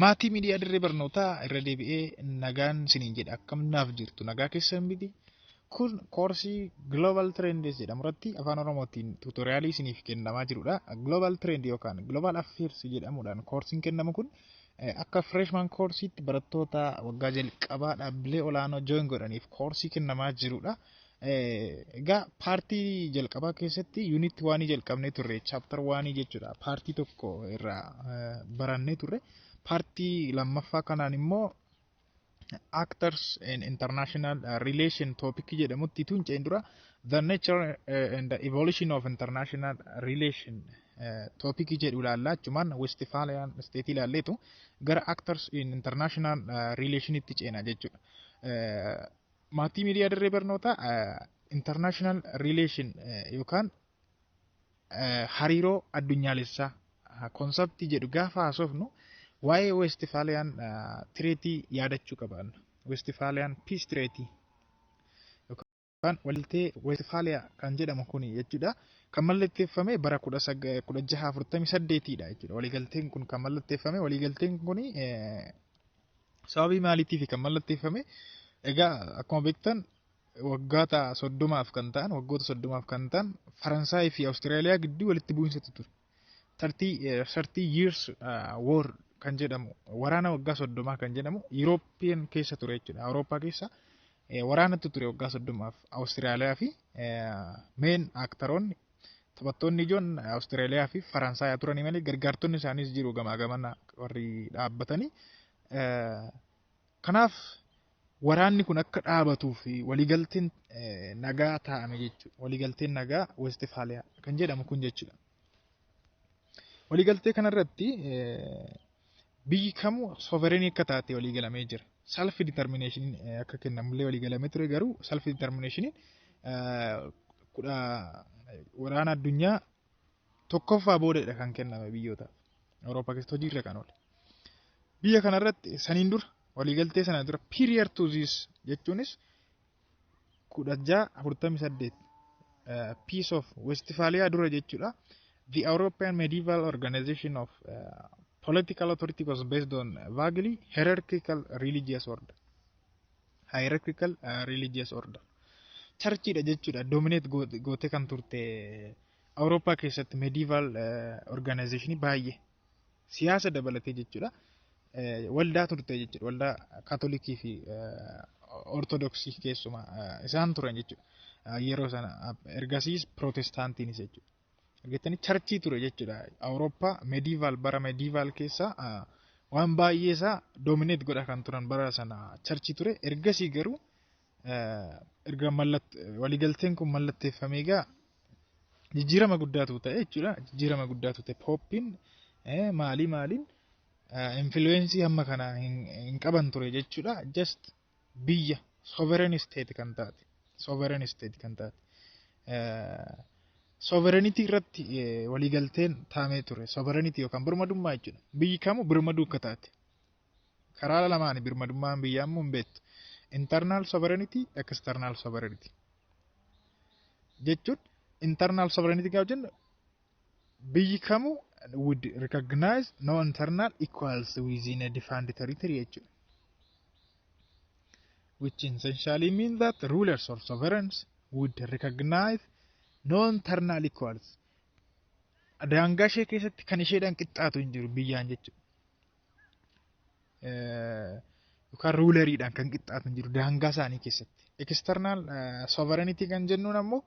Maatii miidiyaa dirree barnootaa irra deebi'ee nagaan siniin jedha akkam naaf jirtu nagaa keessan miti. Kun koorsii Global Trends jedhamu irratti afaan Oromootiin tuutoriyaalii isiniif kennamaa jirudha. Global Trend yookaan Global Affairs jedhamuudhaan koorsiin kennamu kun akka freshman koorsiitti barattoota waggaa jalqabaa dhaabbilee olaanoo join godhaniif koorsii kennamaa jirudha. Egaa paartii jalqabaa keessatti yuunitti waanii jalqabnee turre chapter waanii jechuudha. Paartii tokko irraa barannee turre. Paartii lammaffaa kanaan immoo actors in international relation topic jedhamutti tunceen dura the nature and the evolution of international relation topic jedhu ilaallaa achumaan Westphalian state ilaalleetu gara actors in international relation itti ceena jechuudha. Maatii miidiyaa dirree barnootaa international relation yookaan hariiroo addunyaalessaa konseptii jedhu gaafa haasofnu waa'ee Westphalian treaty yaadachuu qaban. Westphalian peace treaty yookaan waliigaltee Westphalia kan jedhamu kun jechuudha. Kan mallatteeffame bara 1648 dha jechuudha. Waliigalteen kun kan mallatteeffame waliigalteen kun sababii maaliitiif kan mallatteeffame? Egaa akkuma beektan waggoota 30 kan ta'an Faransaay fi Awustiraaliyaa gidduu walitti bu'iinsa ture. 30 years war kan jedhamu waraana waggaa 30 kan jedhamu European keessa ture jechuudha. Awurooppaa keessa waraanatu ture waggaa 30 Awustiraaliyaa fi main aktoroonni taphattoonni ijoon Awustiraaliyaa fi Faransaay turanii malee gargaartonni isaaniis jiru gamaa gamana warri dhaabbatanii. Kanaaf waraanni kun akka dhaabatuu fi waliigalteen nagaa taa'ame jechuudha. Waliigalteen nagaa Westphalia kan jedhamu kun jechuudha. Waliigaltee kanarratti biyyi kamuu sovereign akka taate waliigalamee jira. Self determination akka kennamullee waliigalamee ture garuu self determination waraana addunyaa tokkoffaa boodadha kan kenname biyyoota Awurooppaa keessatti hojiirra kan oole. Biyya kanarratti saniin dura waliigaltee sana dura period to this jechuunis 1648 peace of Westphalia dura jechuudha. The European medieval organization of political authority was based on vaguely hierarchical religious order. Churchidha jechuudha dominate goote kan turte Awurooppaa keessatti medieval organization baay'ee siyaasa dabalatee jechuudha. Waldaa turte jechuudha. Waldaa Kaatolikii fi Ortodoksii keessumaa isaan turan jechuudha. Yeroo sana ergasiis Protestaantiinis jechuudha. Argatanii charchii ture jechuudha. Awurooppaa medieval bara medieval keessa waan baay'ee isaa dominate godha kan turan bara sana charchii ture. Ergasii garuu erga waliigalteen kun mallatteeffamee egaa jijjiirama guddaatu ta'e jechuudha. Jijjiirama guddaatu ta'e Pooppiin maaliin influence hamma kana hin qaban ture jechuudha. Just biyya sovereign state kan taate. Sovereignty irratti waliigalteen taamee ture. Sovereignty yookaan birmadummaa jechuudha. Biyyi kamuu birmaduu akka taate. Karaa lamaan birmadummaan biyyaa immoo hin beektu. Internal sovereignty, external sovereignty. Jechuun internal sovereignty gaafa jennu biyyi kamuu would recognize no internal equals within a defined territory jechuudha. Which essentially means that rulers or sovereigns would recognize no internal equals. Daangaa ishee keessatti kan isheedhaan qixxaatu hin jiru biyyaan jechuudha. Yookaan ruleriidhaan kan qixxaatu hin jiru daangaa isaanii keessatti. External sovereignty kan jennuun ammoo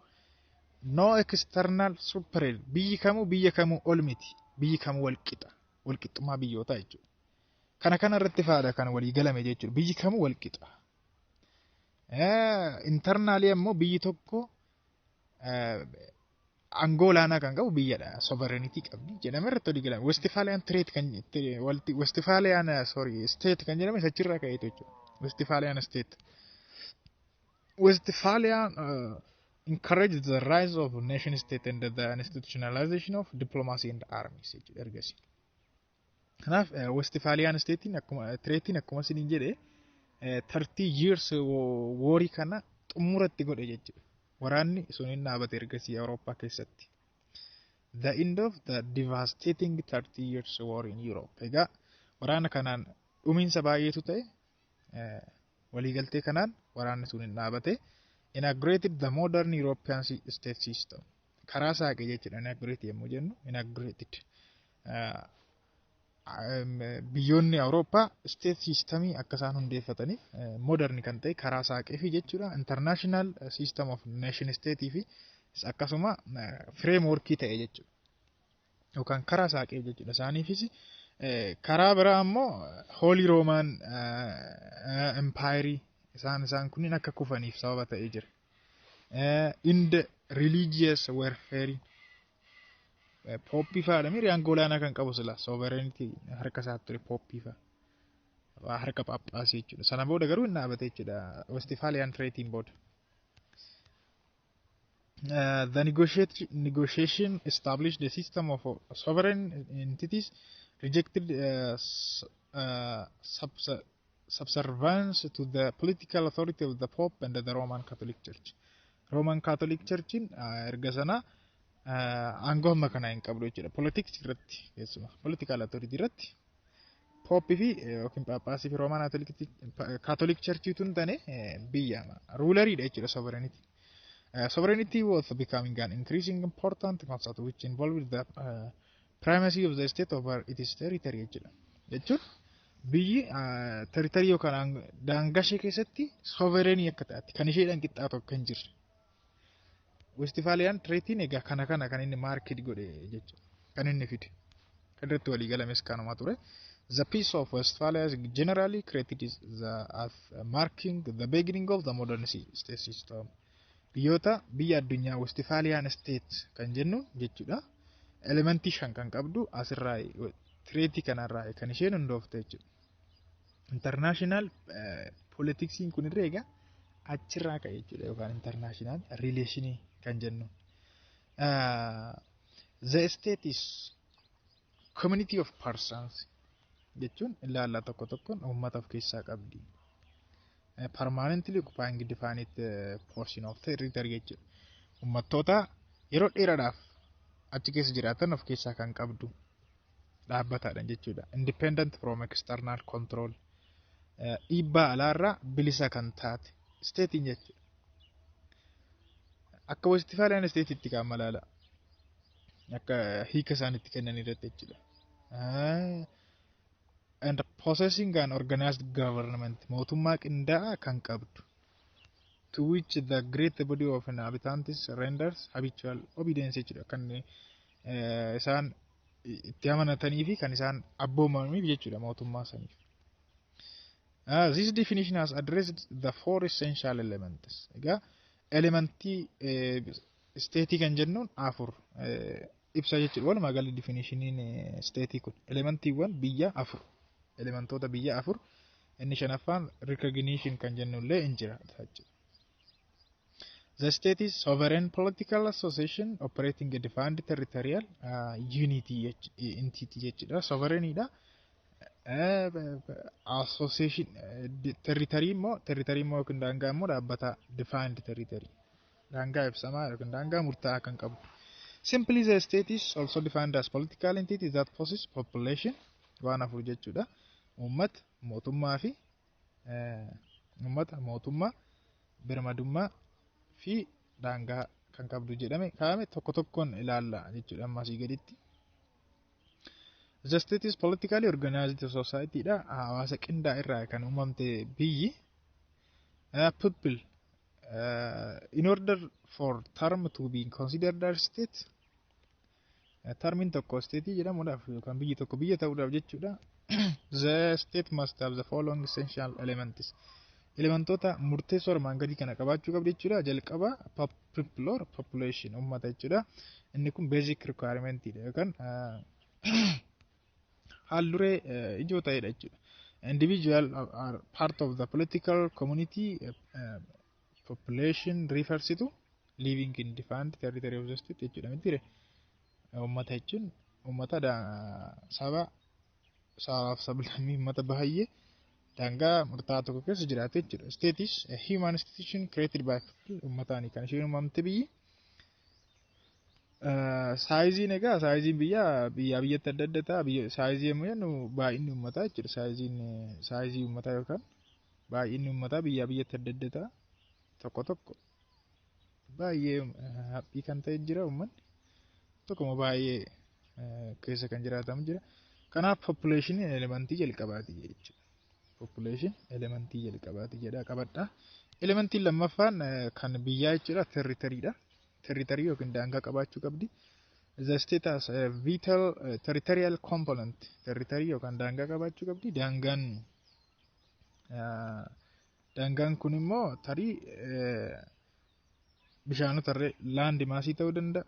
no external superior biyya kamuu ol miti. Biyyi kamuu walqixa. Walqixxummaa biyyootaa jechuudha. Kana irratti faada kan walii galame jechuudha. Biyyi kamuu walqixa. Internaally ammoo biyyi tokko aangoo olaanaa kan qabu biyyadha. Sovereignty qabdi jedhame irratti walii galame. Westphalian state kan jedhame achirraa ka'eetu jechuudha. Westphalian encouraged the rise of nation state and the institutionalization of diplomacy and armies jechuudha ergasii. Kanaaf Westphalian statein akkuma siniin jedhe 30 years warii kana xumuratti godhe jechuudha. Waraanni suniin dhaabate ergasii Awurooppaa keessatti. The end of the devastating 30 years war in Europe. Egaa Waraana kanaan dhumiinsa baay'eetu ta'e waliigaltee kanaan waraanni sun hin dhaabate. Inaugurated the modern European state system. Karaa saaqee jechuudha inaugurate yommuu jennu inaugurated. Biyyoonni Awurooppaa state systemii akka isaan hundeeffataniif modern kan ta'e karaa saaqee fi jechuudha international system of nation state fi akkasuma framework ta'e jechuudha. Yookaan karaa saaqee jechuudha isaaniifis karaa biraa ammoo Holy Roman Empire isaan kunniin akka kufaniif sababa ta'ee jira. In the religious warfare Poppy faadha miriyaan golaanaa kan qabu sila sovereignty harka isaatti ture Poppy fa'a harka Paaphaasii jechuudha. Sana booda garuu hin dhaabate jechuudha Westphalian Treaty booda. The negotiation established a system of sovereign entities rejected subservience to the political authority of the Pope and the Roman Catholic Church. Roman Catholic Church erga sana aangoo amma kana hin qabdu jechuudha. Politics irratti keessumaa political authority irratti Pope fi yookiin Paaphaasii fi Roman Catholic Church tun tane biyya ruleridha jechuudha sovereignty. Sovereignty was becoming an increasing important concept which involved the primacy of the state over its territory jechuudha. Jechuun biyyi territory yookaan daangaa ishee keessatti sovereign akka taate kan isheedhaan qixxaatu akka hin jirre. Westphalian Treaty egaa kana kan inni market godhe jechuudha. Kan inni fide. Kan irratti walii galames kanuma ture. The Peace of Westphalia generally created as marking the beginning of the modern state system. Biyya addunyaa Westphalian state kan jennu jechuudha. Elementii shan kan qabdu asirraa treaty kanarraa kan isheen hundoofte jechuudha. International politics kun irra egaa achirraa ka'e jechuudha yookaan international relation kan jennu. The state is community of persons jechuun ilaallaa tokkoon uummata of keessaa qabdi. Permanently occupying definite portion of territory jechuudha. Uummattoota yeroo dheeraadhaaf achi keessa jiraatan of keessaa kan qabdu dhaabbataadha jechuudha. Independent from external control. Dhiibbaa alaarraa bilisa kan taate statein jechuudha. Akka Westphalian state itti kan malaala. Akka hiika isaanitti kennan irratti jechuudha. And possessing an organized government mootummaa qindaa'aa kan qabdu. To which the great body of inhabitants renders habitual obedience jechuudha. Kan isaan itti amanatanii fi kan isaan abboomaniif jechuudha mootummaa saniif. This definition has addressed the four essential elements. Egaa elementii state kan jennuun afur ibsa jechuudha. Walumaa galatti definitioniin state kun elementiiwwan biyya afur. Elementoota biyya afur. Inni shanaffaan recognition kan jennullee hin jira. The state is sovereign political association operating a defined territorial unity entity jechuudha. Sovereignidha. Association territory immoo yookiin daangaa immoo dhaabbata defined territory. Daangaa ibsamaa yookiin daangaa murtaa'aa kan qabu. Simply the state is also defined as political entity that possesses population waan afur jechuudha. Mootummaa birmadummaa fi daangaa kan qabdu jedhame kaa'ame tokkoon ilaalla jechuudha ammasii gaditti. The state is politically organized society dha. Hawaasa qindaa'e irraa kan uumamte biyyi people in order for term to be considered as state termin tokko state jedhamuudhaaf yookaan biyyi tokko biyya ta'uudhaaf jechuudha. The state must have the following essential elements. Elementoota murteessoo armaan gadii kana qabaachuu qabdi jechuudha. Jalqaba people or population uummata jechuudha. Inni kun basic requirement dha yookaan haaluree ijoo ta'edha jechuudha. Individual are part of the political community. Population refers to living in defined territory of the state jechuudha. Mitiire uummata jechuun uummata sabaaf sablammii uummata baay'ee daangaa murtaa'aa tokko keessa jiraate jechuudha. State is a human institution created by people uummataanii kan isheen uumamte biyyi. Saayiziin egaa saayiziin biyyaa biyyatti adda adda ta'a. Saayizii yommuu jennu baay'inni uummataa jechuudha. Saayizii uummataa yookaan baay'inni uummataa biyyaa biyyatti adda adda ta'a. Tokko tokko baay'ee haphii kan ta'e jira uummanni. Tokkuma baay'ee keessa kan jiraatamu jira. Kanaaf poppileeshiniin elementii jalqabaati jechuudha. Poppileeshin elementii jalqabaati jedha qabadha. Elementiin lammaffaan kan biyyaa jechuudha territoriidha. Territory yookiin daangaa qabaachuu qabdi. The state has a vital territorial component. Territory yookaan daangaa qabaachuu qabdi. Daangaan kun immoo tarii bishaanota irree laandi maasii ta'uu danda'a.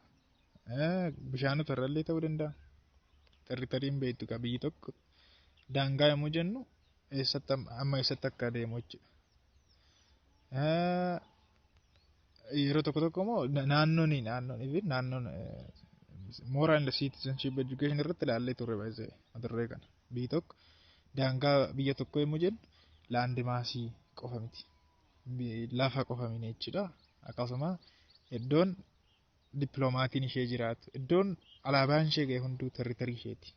Bishaanota irrallee ta'uu danda'a. Territoriin beektu qaba biyyi tokko daangaa yommuu jennu eessatti amma eessatti akka adeemu jechuudha. Yeroo tokko immoo naannoon moral citizenship education irratti ilaallee turre baay'ee adurree kana biyyi tokko daangaa biyya tokko yommuu jennu laandi maasii qofa miti lafa qofa miti jechuudha. Akkasuma iddoon dippiloomatiin ishee jiraatu iddoon alaabaan ishee ga'e hunduu territorii isheeti.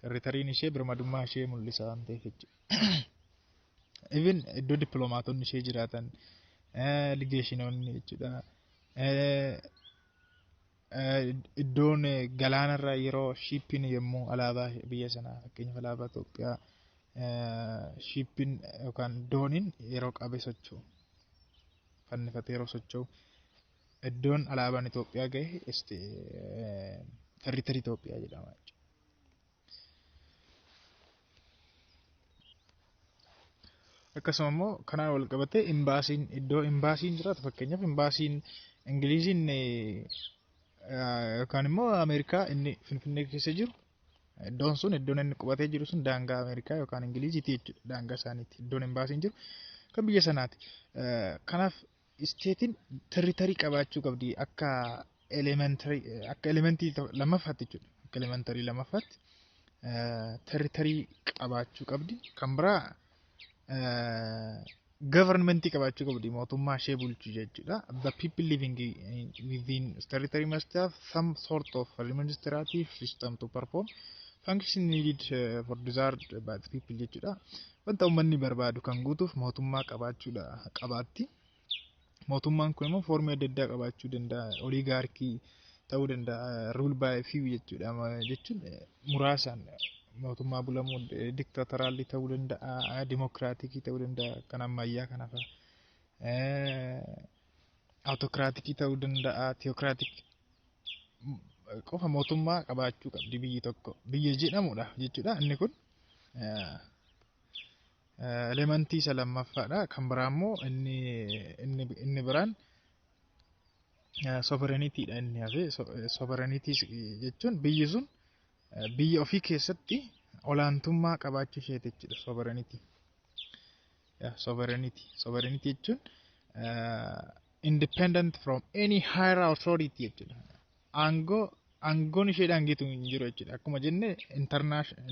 Territoriin ishee birmadummaa ishee mul'isa waan ta'eef jechuudha. Even iddoo dippiloomaatonni ishee jiraatan ligeeshinoonni jechuudha. Iddoon galaanarra yeroo shiippiin yommuu alaabaa biyya sanaa fakkeenyaaf alaabaa Itoophiyaa shiippiin yookaan dooniin yeroo qabe socho'u fannifatee yeroo socho'u iddoon alaabaan Itoophiyaa gahe territorii Itoophiyaa jedhama. Akkasuma immoo kanaan wal qabatee iddoo imbaasiin jiraatu fakkeenyaaf imbaasiin Ingiliziin yookaan immoo Ameerikaa inni Finfinnee keessa jiru iddoon sun iddoon inni qubatee jiru sun daangaa Ameerikaa yookaan Ingiliziiti jechuudha. Daangaa isaaniiti iddoon imbaasiin jiru kan biyya sanaati. Kanaaf isteetiin territorii qabaachuu qabdi akka elementii lammaffaatti jechuudha. Akka elementarii lammaffaatti territorii qabaachuu qabdi. Kan biraa governmentii qabaachuu qabdi mootummaa ishee bulchuu jechuudha. The people living within territory must have some sort of administrative system to perform function needed for desired by the people jechuudha. Wanta uummanni barbaadu kan guutuuf mootummaa qabaachuudha qabaatti. Mootummaan kun immoo foormii adda addaa qabaachuu danda'a. Oligaarkii ta'uu danda'a. Rule by few jechuudha. Jechuun muraasaan mootummaa bulamuu diktaatoraalii ta'uu danda'a. Dimokiraatikii ta'uu danda'a. Kan ammayyaa kana fa'a. Autokiraatikii ta'uu danda'a. Teokiraatik qofa mootummaa qabaachuu qabdi biyyi tokko. Biyya jedhamudha jechuudha. Inni kun elementii isa lammaffaadha. Kan biraa immoo inni biraan sovereignitiidha inni hafe. Sovereignity jechuun biyyi sun biyya ofii keessatti olaantummaa qabaachuu isheeti jechuudha. Sovereignity jechuun independent from any higher authority jechuudha. Aangoon isheedhaan gitu hin jiru jechuudha. Akkuma jenne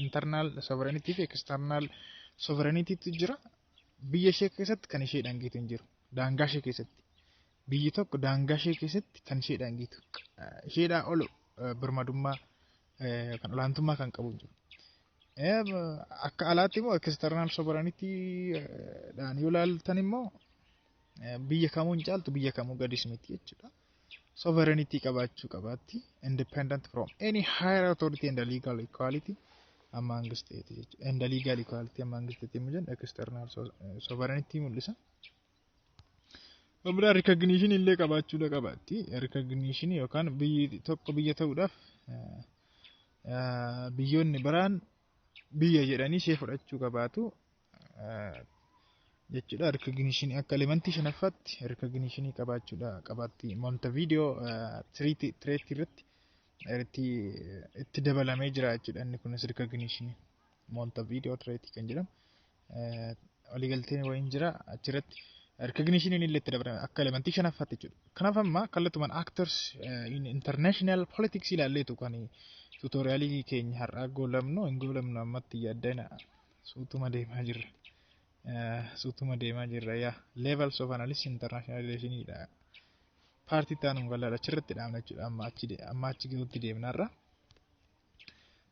internal sovereignity fi external sovereignity jira. Biyya ishee keessatti kan isheedhaan gitu hin jiru. Daangaa ishee keessatti. Biyyi tokko daangaa ishee keessatti kan isheedhaan gitu. Isheedhaa olu birmadummaa kan olaantummaa kan qabu jiru. Akka alaatti immoo external sovereignity dhaan yoo ilaaltan immoo biyya kamuu hin caaltu biyya kamuu gadis miti jechuudha. Sovereignty qabaachuu qabaatti. Independent from any higher authority and legal equality among states jechuudha. And legal equality among states immoo jenna external sovereignty mul'isa. Wabira recognition illee qabaachuudha qabaatti. Recognition yookaan biyyi tokko biyya ta'uudhaaf biyyoonni biraan biyya jedhanii ishee fudhachuu qabaatu jechuudha. Recognition akka elementii shanaffaatti recognition qabaachuudha qabaatti. Montevideo treaty irratti itti dabalamee jira jechuudha. Inni kunis recognition Montevideo treaty kan jedhamu waliigalteen wayiin jira achirratti recognition illee itti dabalame akka elementii shanaffaatti jechuudha. Kanaaf amma kallattumaan actors in international politics ilaalleetu kan tutorialii keenya har'aa goolabnu hin goolabnu ammatti yaaddina suutuma deemaa jirra yaa levels of analysis international relationidha paartii taanuu galaadha achirratti dhaabna jechuudha amma achi ga'utti deemnarra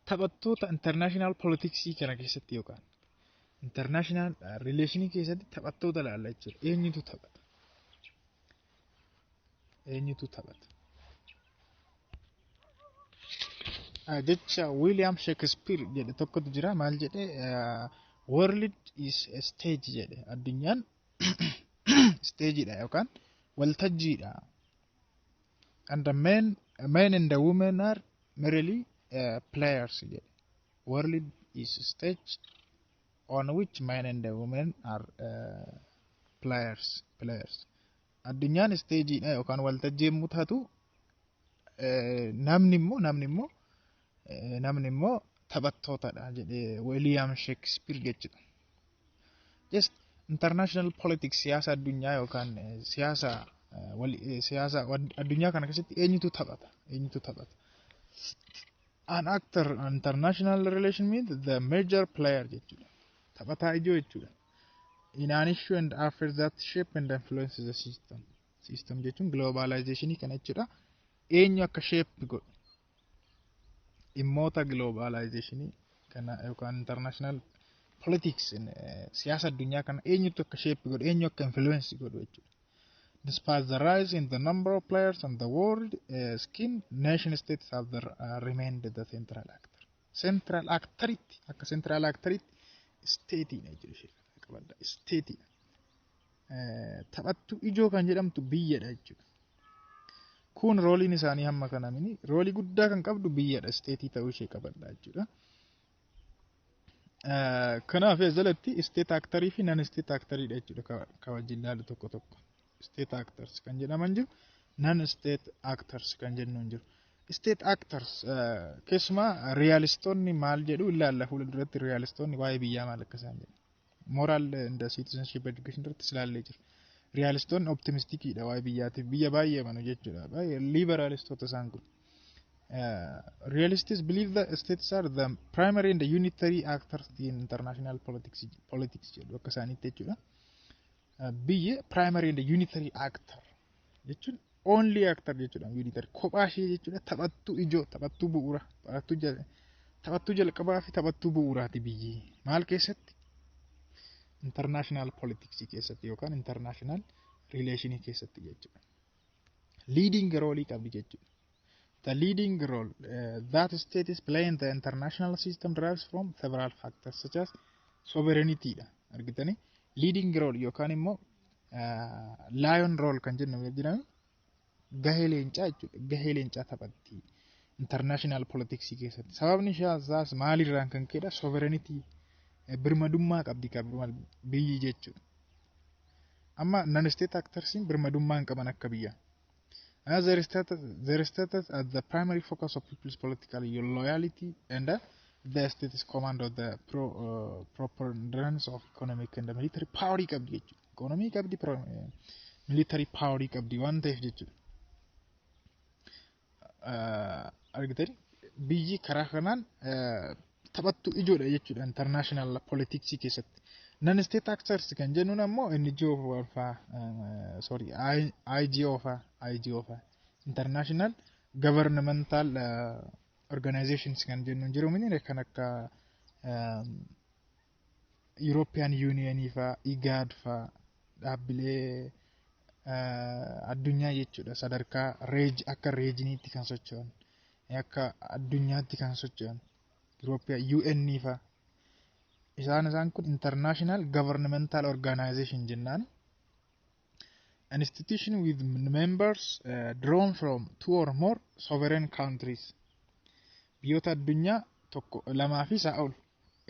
taphattoota international politics kana keessatti yookaan international relation keessatti taphattoota ilaalla jechuudha eenyutu taphata jecha William Shakespeare jedhe tokkotu jira maal jedhe world is a stage jedhe addunyaan stageidha yookaan waltajjiidha and the men and the women are merely players jedhe world is a stage on which men and the women are players addunyaan stageidha yookaan waltajjii yommuu taatu namni immoo taphattootadha jedhe William Shakespeare jechuudha. Just international politics siyaasa addunyaa yookaan siyaasa addunyaa kana keessatti eenyutu taphata an actor international relation means the major player jechuudha taphataa ijoo jechuudha in an issue and affairs that shape and influence the system jechuun globalization kana jechuudha eenyu akka shape godhu dhimmoota globalization kana yookaan international politics siyaasa addunyaa kana eenyutu akka shape godhu eenyu akka influence godhu jechuudha. Despite the rise in the number of players on the world scene, nation states have remained the central actor. Central actor state na jechuudha qabadda state taphattu ijoo kan jedhamtu biyyadha jechuudha. Kun rooliin isaanii hamma kana mini roolii guddaa kan qabdu biyyadha state ta'uu ishee qabadda jechuudha. Kanaaf jalatti state actor fi non state actor dha jechuudha ka wajjin ilaalu tokko state actors kan jedhaman jiru non state actors kan jennuun jiru. State actors keessumaa realistoonni maal jedhu ilaalla fuula duratti realistoonni waa'ee biyyaa maal akka isaan jedhu moral and citizenship education irratti ilaallee jira. Realistoonni optimistikiidha waa'ee biyyaatiif biyya baay'ee manu jechuudha baay'ee liberalistoota isaan kun. Realists believe that states are the primary and the unitary actors in international politics jedhu akka isaaniitti jechuudha. Biyya primary and the unitary actor jechuun only actor jechuudha unitary kophaa ishee jechuudha taphattuu ijoo taphattuu bu'uura taphattuu jalqabaa fi taphattuu bu'uuraati biyyi maal keessatti international politics keessatti yookaan international relation keessatti jechuudha leading role qabdi jechuudha. The leading role that state is playing in the international system derives from several factors such as sovereignty dha argitani leading role yookaan immoo lion role kan jennu jedhamu gahee leencaa jechuudha gahee leencaa taphatti international politics keessatti sababni isaas maalirraan kan ka'edha sovereignty birmadummaa qabdi biyyi jechuudha amma non state actors birmadummaa hin qaban akka biyya as their status as the primary focus of people's political loyalty and the state is command of the preponderance of economic and military power qabdi jechuudha economy qabdi military power qabdi waan ta'eef jechuudha argitani biyyi karaa kanaan taphattu ijoodha jechuudha international politics keessatti non state actors kan jennuun ammoo NGO IGO international governmental organizations kan jennuun jiru mini kan akka European Union fa IGAD fa dhaabbilee addunyaa jechuudha sadarkaa akka regioniitti kan socho'an akka addunyaatti kan socho'an European UN fa isaan kun international governmental organization jennaan an institution with members drawn from two or more sovereign countries biyyoota addunyaa tokko lamaa fi isaa ol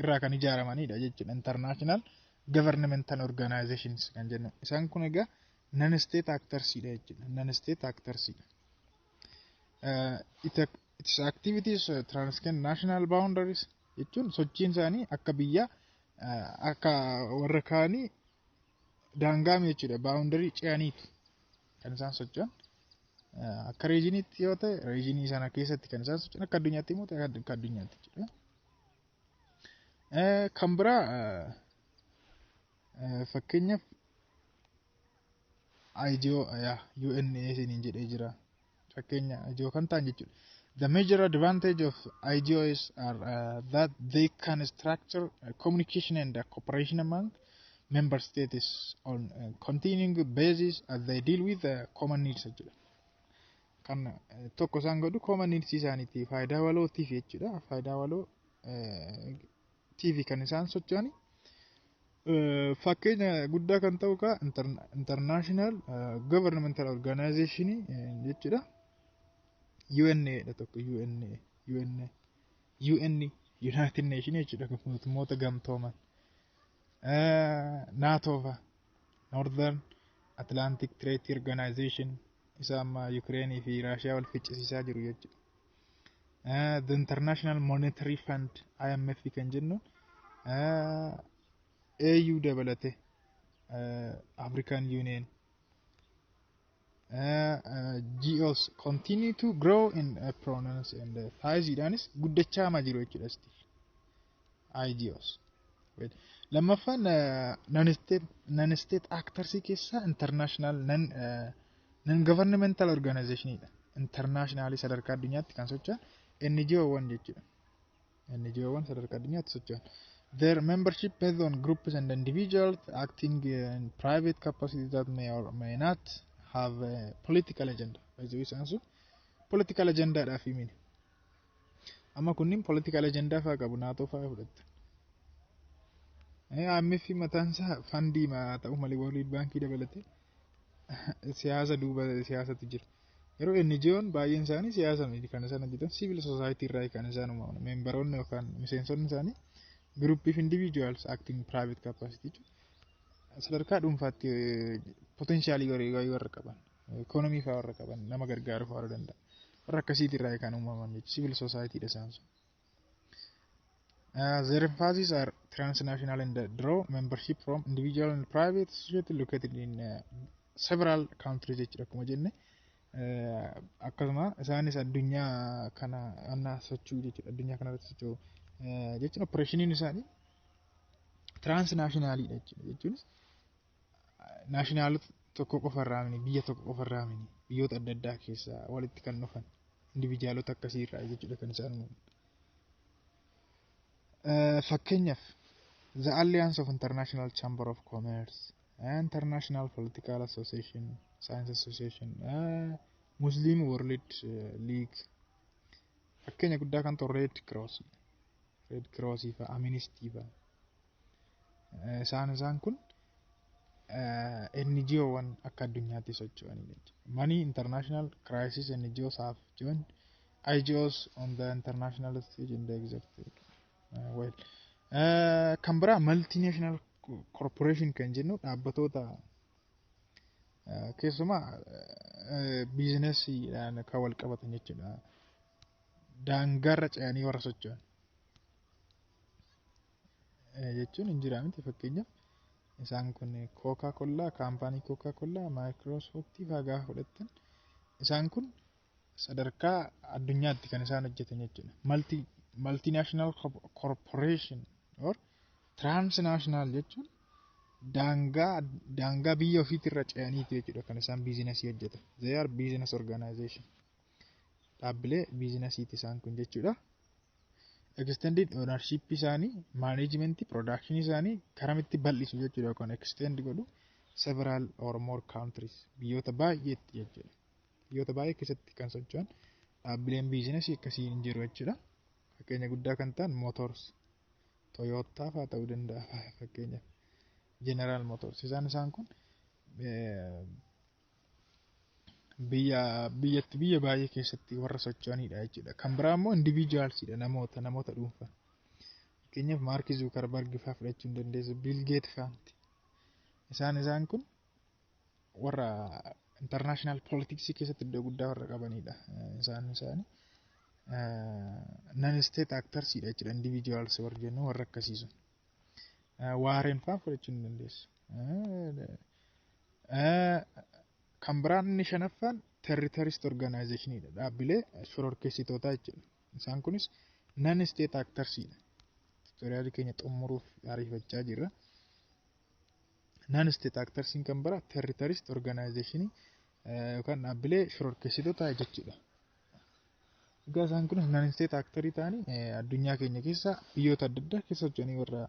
irraa kan ijaaramanidha jechuudha international governmental organizations kan jennu isaan kun egaa non state actors dha jechuudha non state actors its activities transcend national boundaries jechuun sochiin isaanii akka biyya akka warra kaanii daangaame jechuudha boundary ce'aniiti kan isaan socho'an akka regioniitti yoo ta'e regionii sana keessatti kan isaan socho'an akka addunyaatti immoo akka addunyaatti jechuudha. Kan biraa fakkeenyaaf IGO UNA isiniin jedhee jira. Fakkeenya IGO kan ta'an jechuudha. The major advantage of IGOs are that they can structure communication and cooperation among member states on a continuing basis as they deal with common needs jechuudha. Kan tokko isaan godhu common needs isaaniitiif faayidaa walootiif jechuudha. Faayidaa waloo TV kan isaan socho'ani. Fakkeenya guddaa kan ta'u ka international governmental organization jechuudha. UNA dha tokko UNA United Nations jechuudha kan mootummoota gamtooman. NATO fa Northern Atlantic Treaty Organization isa amma Ukraine fi Russia wal ficcisiisaa jiru jechuudha. The International Monetary Fund IMF kan jennu AU dabalate African Union GOs continue to grow in prominence and size idaanis guddachaa ma jiru jechuudha still IGOs. Lammaffaan non state actors keessa international non governmental organization dha. Internationally sadarkaa addunyaatti kan socho'an NGO-wan jechuudha. NGO-wan sadarkaa addunyaatti socho'an. Their membership based on groups and individuals acting in private capacity that may or may not have a political agenda. By the way, sansu political agenda dha fi mini. Amma kunnin political agenda faa qabu NATO faa fudhatta. IMF mataan isaa fandii ma ta'u malee World Bank dabalate siyaasa duuba siyaasatu jira. Yeroo NGO'n baay'een isaanii siyaasa miti kan isaan hojjetan civil society irraa kan isaan uumaman. Memberoonni yookaan miseensonni isaanii group of individuals acting private capacity sadarkaa dhuunfaatti potentially warra qaban economy faa warra qaban nama gargaaru faa warra danda'a warra akkasiitii irraa kan uumaman civil society dha isaan sun. Their emphasis are transnational and draw membership from individual and private society located in several countries jechuudha akkuma jenne akkasuma isaanis addunyaa kana anna sochuu jechuudha addunyaa kana irratti sochuu jechuun operationiin isaanii transnationally jechuudha jechuun national tokko qofarraa mini biyya tokko qofarraa mini biyyoota adda addaa keessa walitti kan dhufan individualota akkasii irraa jechuudha kan isaan uumaman. Fakkeenyaaf the Alliance of International Chamber of Commerce, International Political Association, Science Association, Muslim World League. Fakkeenya guddaa kan ta'u Red Cross fa Amnesty fa isaan kun NGO-wan akka addunyaatti socho'anii jechuudha. Many international crisis NGOs have joined IGOs on the international stage in the executive. Kan biraa multinational corporation kan jennu dhaabbatoota keessumaa biizinesiidhaan kan wal qabatan jechuudha. Daangaarra ce'anii warra socho'an jechuun hin jiraa miti. Fakkeenyaaf isaan kun Coca-Cola, kaampaanii Coca-Cola, Microsoft faa gaafa fudhattan isaan kun sadarkaa addunyaatti kan isaan hojjetan jechuudha. Multinational corporation or transnational jechuun daangaa biyya ofiitirra ce'aniiti jechuudha kan isaan biizinasii hojjetan. They are business organization. Dhaabbilee biizinasiiti isaan kun jechuudha. Extended ownership isaanii, management, production isaanii karamitti bal'isu jechuudha yookaan extend godhu several or more countries biyyoota baay'eetti jechuudha. Biyyoota baay'ee keessatti kan socho'an dhaabbileen biizinasii akkasii hin jiru jechuudha. Fakkeenya guddaa kan ta'an Motors, Toyota fa'aa ta'uu danda'a fakkeenyaaf General Motors isaan kun biyya baay'ee keessatti warra socho'anidha jechuudha. Kan biraa immoo individualsidha namoota dhuunfaa. Fakkeenyaaf Mark Zuckerberg fa'aa fudhachuu hin dandeessu, Bill Gates fa'aati. Isaan kun warra international politics keessatti iddoo guddaa warra qabanidha. Isaanii non-state actorsidha jechuudha. Individuals warra jennu warra akkasiisu. Warren fa'aa fudhachuu hin dandeessu. Kan biraan inni shanaffaan terrorist organizationidha. Dhaabbilee shororkeessitootaa jechuudha. Isaan kunis non-state actorsidha. Tutoriaalii keenya xumuruuf ariifachaa jirra. non-state actorsiin kan biraa terrorist organization yookaan dhaabbilee shororkeessitoota jechuudha. Egaa isaan kun non-state actorii ta'anii addunyaa keenya keessa biyyoota adda addaa keessa hojjetanii warra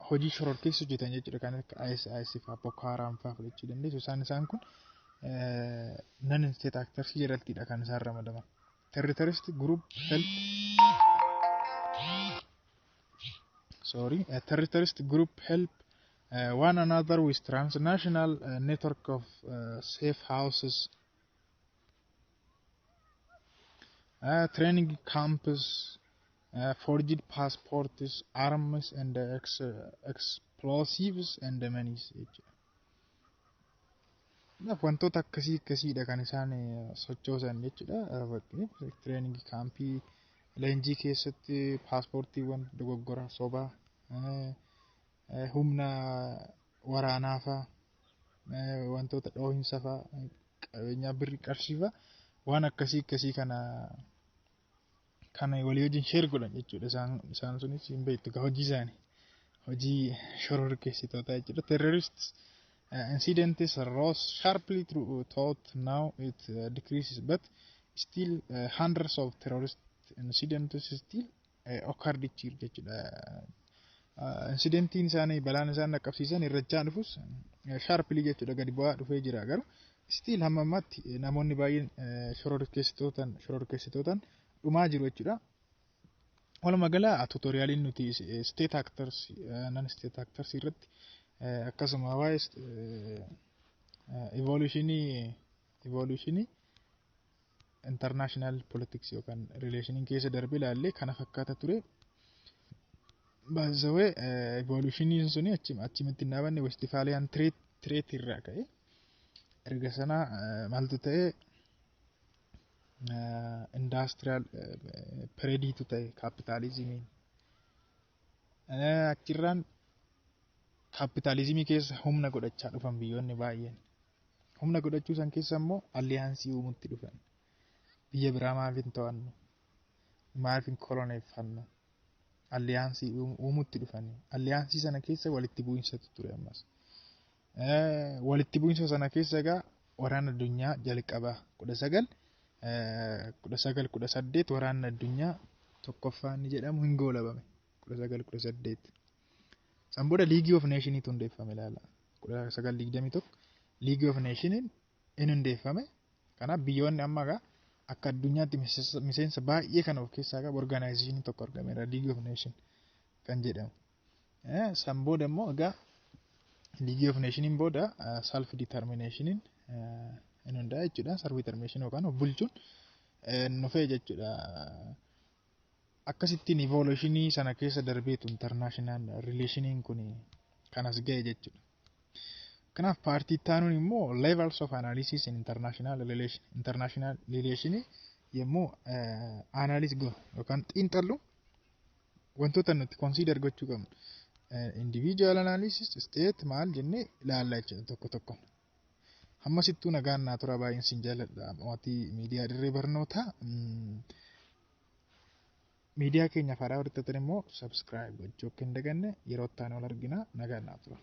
hojii shororkeessa hojjetan jechuudha. Kan akka ISIS fa'aa Boko Haram fa'aa fudhachuu dandeessu. Isaan kun non-state actors jedhamtidha kan isaan ramadaman. Terrorist group help one another with transnational network of safe houses, training camps, forged passports, arms and explosives and many. Wantoota akkasiidha kan isaan sochoosan jechuudha. Training kaampii leenjii keessatti paaspoortiiwwan dogoggora sobaa humna waraanaa fa'aa wantoota dhoohinsa fa'aa qabeenya birrii qarshii fa'aa waan akkasii kana walii wajjin sheer godhan jechuudha. Isaan sunis hin beektu hojii isaanii hojii shororkeessitoota jechuudha. Terrorists incidents rose sharply throughout. Now it decreases, but still hundreds of terrorist incidents still occurred each year jechuudha. Incidentiin isaanii balaan isaan dhaqqabsiisan irrachaa dhufus sharply jechuudha gadi bu'aa dhufee jira. Garuu still hamma ammaatti namoonni baay'een shororkeessitootaan dhumaa jiru jechuudha. Walumaa gala tutoriyaaliin nuti state actors non state actors irratti akkasuma waa'ee evolutionii international politics yookaan relationiin keessa darbe ilaallee kana fakkaata ture. Baazawee evolutioniin suni achimatti naabanne Westphalian Treaty irraa ka'e erga sana maaltu ta'e industrial periodiitu ta'e kapitaalizimiin achirraan kapitaalizimii keessa humna godhachaa dhufan biyyoonni baay'een. Humna godhachuu san keessa immoo alliyaansii uumutti dhufan. Biyya biraa maaliif hin to'annu? Maaliif hin koloneeffannu? Alliyaansii uumutti dhufan. Alliyaansii sana keessa walitti bu'iinsatu ture ammas. Walitti bu'iinsa sana keessa egaa waraana addunyaa jalqabaa 1918 waraana addunyaa tokkoffaa inni jedhamu hin goolabame 1918. San booda League of Nations hundeeffame ilaala. 1921 League of Nations in hundeeffame. Kanaaf biyyoonni amma egaa akka addunyaatti miseensa baay'ee kan of keessaa qabu organization tokko argameera League of Nations kan jedhamu. San booda immoo egaa League of Nations booda self determination in hundaa jechuudha. Self determination yookaan bulchuun nufee jechuudha. Akkasittiin evolutionii sana keessa darbeetu international relationiin kun kanas ga'e jechuudha. Kanaaf paartii taanuun immoo levels of analysis in international relation yommuu analyze go yookaan xiinxallu wantoota nuti consider gochuu qabnu individual analysis state maal jennee ilaallaa jechuudha tokko tokko. Hammasittuu nagaan naa tura baay'een sin jaalladha. Mootii miidiyaa dirree barnootaa miidiyaa keenya faaraa hordoftan immoo subscribe gochuu akka hin daganne yeroo itti aanu wal argina nagaan naa tura.